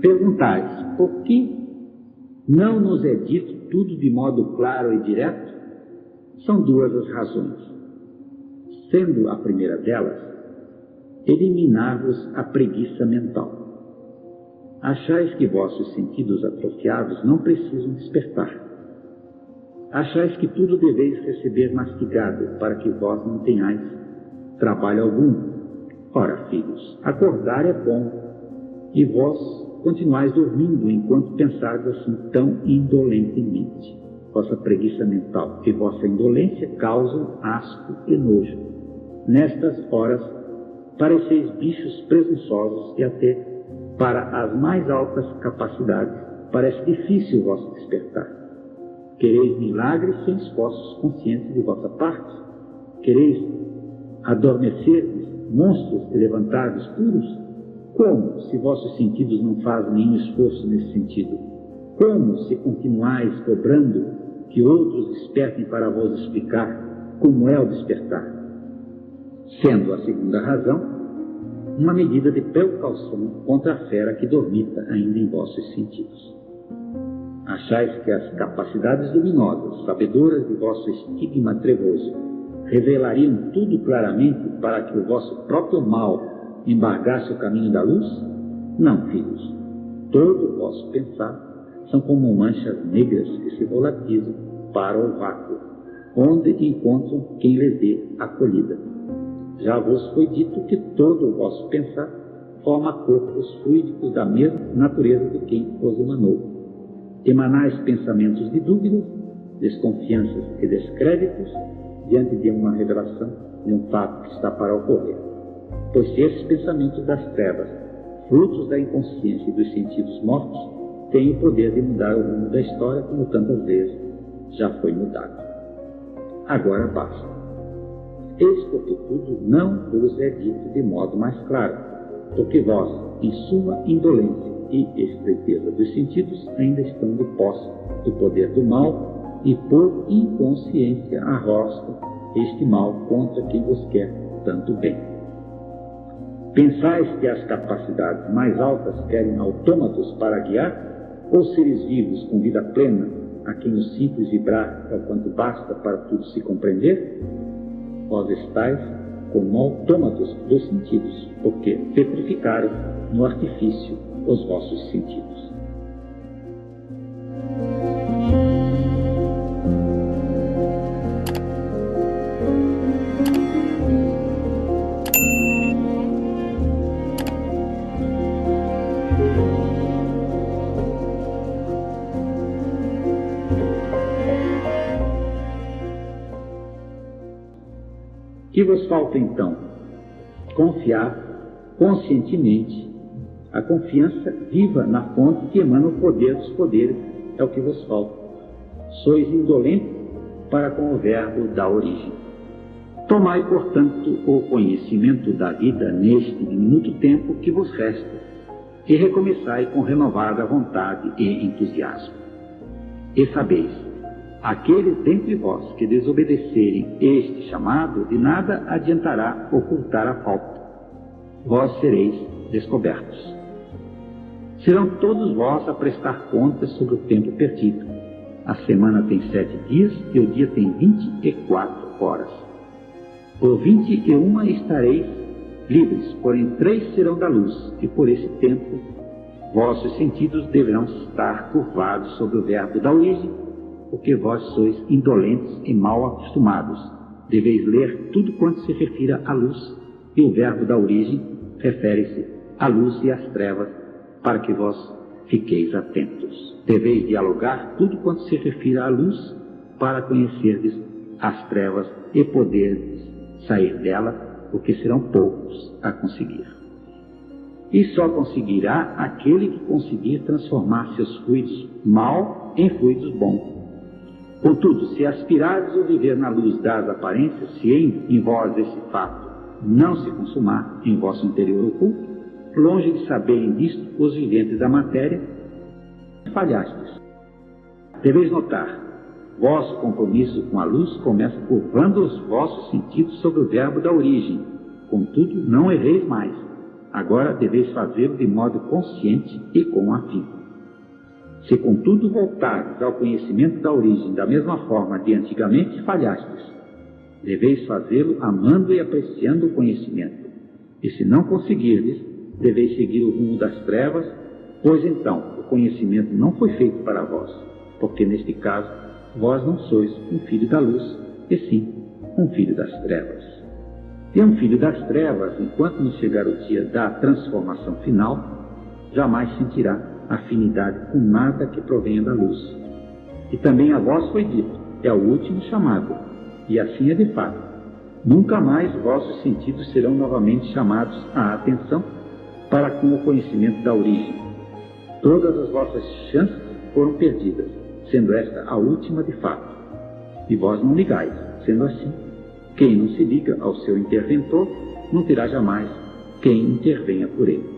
Perguntais, por que não nos é dito tudo de modo claro e direto? São duas as razões. Sendo a primeira delas, eliminar-vos a preguiça mental. Achais que vossos sentidos atrofiados não precisam despertar. Achais que tudo deveis receber mastigado, para que vós não tenhais trabalho algum. Ora, filhos, acordar é bom, e vós continuais dormindo enquanto pensardes assim tão indolentemente. Vossa preguiça mental e vossa indolência causam asco e nojo. Nestas horas, pareceis bichos presunçosos e até para as mais altas capacidades parece difícil vosso despertar. Quereis milagres sem esforços conscientes de vossa parte? Quereis adormecer-vos monstros e levantar-vos puros? Como, se vossos sentidos não fazem nenhum esforço nesse sentido? Como, se continuais cobrando que outros despertem para vos explicar como é o despertar? Sendo a segunda razão uma medida de precaução contra a fera que dormita ainda em vossos sentidos. Achais que as capacidades luminosas, sabedoras de vosso estigma trevoso, revelariam tudo claramente para que o vosso próprio mal embargasse o caminho da luz? Não, filhos. Todo o vosso pensar são como manchas negras que se volatilizam para o vácuo, onde encontram quem lhes dê acolhida. Já vos foi dito que todo o vosso pensar forma corpos fluídicos da mesma natureza de quem os emanou. Emanais pensamentos de dúvidas, desconfianças e descréditos diante de uma revelação de um fato que está para ocorrer. Pois se esses pensamentos das trevas, frutos da inconsciência e dos sentidos mortos, têm o poder de mudar o rumo da história como tantas vezes já foi mudado. Agora basta. Eis porque tudo não vos é dito de modo mais claro, porque vós, em sua indolência e estreiteza dos sentidos, ainda estão de posse do poder do mal e por inconsciência arrostam este mal contra quem vos quer tanto bem. Pensais que as capacidades mais altas querem autômatos para guiar, ou seres vivos com vida plena, a quem o simples vibrar é o quanto basta para tudo se compreender? Vós estáis como autômatos dos sentidos, porque petrificaram no artifício os vossos sentidos. Que vos falta então? Confiar conscientemente. A confiança viva na fonte que emana o poder dos poderes é o que vos falta. Sois indolentes para com o verbo da origem. Tomai, portanto, o conhecimento da vida neste diminuto tempo que vos resta e recomeçai com renovada vontade e entusiasmo. E sabeis, aqueles dentre vós que desobedecerem este chamado, de nada adiantará ocultar a falta. Vós sereis descobertos. Serão todos vós a prestar contas sobre o tempo perdido. A semana tem 7 dias e o dia tem 24 horas. Por 21 estareis livres, porém 3 serão da luz, e por esse tempo vossos sentidos deverão estar curvados sobre o verbo da origem, porque vós sois indolentes e mal acostumados. Deveis ler tudo quanto se refira à luz, e o verbo da origem refere-se à luz e às trevas, para que vós fiqueis atentos. Deveis dialogar tudo quanto se refira à luz, para conhecerdes as trevas e poderdes sair dela, porque serão poucos a conseguir. E só conseguirá aquele que conseguir transformar seus fluidos mal em fluidos bons. Contudo, se aspirardes a viver na luz das aparências, se em vós esse fato não se consumar em vosso interior oculto, longe de saberem disto os viventes da matéria, falhastes. Deveis notar, vosso compromisso com a luz começa curvando os vossos sentidos sobre o verbo da origem. Contudo, não erreis mais. Agora deveis fazê-lo de modo consciente e com afinco. Se contudo voltares ao conhecimento da origem da mesma forma de antigamente falhastes, deveis fazê-lo amando e apreciando o conhecimento. E se não conseguirdes, deveis seguir o rumo das trevas, pois então o conhecimento não foi feito para vós, porque neste caso vós não sois um filho da luz, e sim um filho das trevas. E um filho das trevas, enquanto não chegar o dia da transformação final, jamais sentirá afinidade com nada que provenha da luz. E também a vós foi dito, é o último chamado, e assim é de fato. Nunca mais vossos sentidos serão novamente chamados à atenção para com o conhecimento da origem. Todas as vossas chances foram perdidas, sendo esta a última de fato. E vós não ligais, sendo assim, quem não se liga ao seu interventor não terá jamais quem intervenha por ele.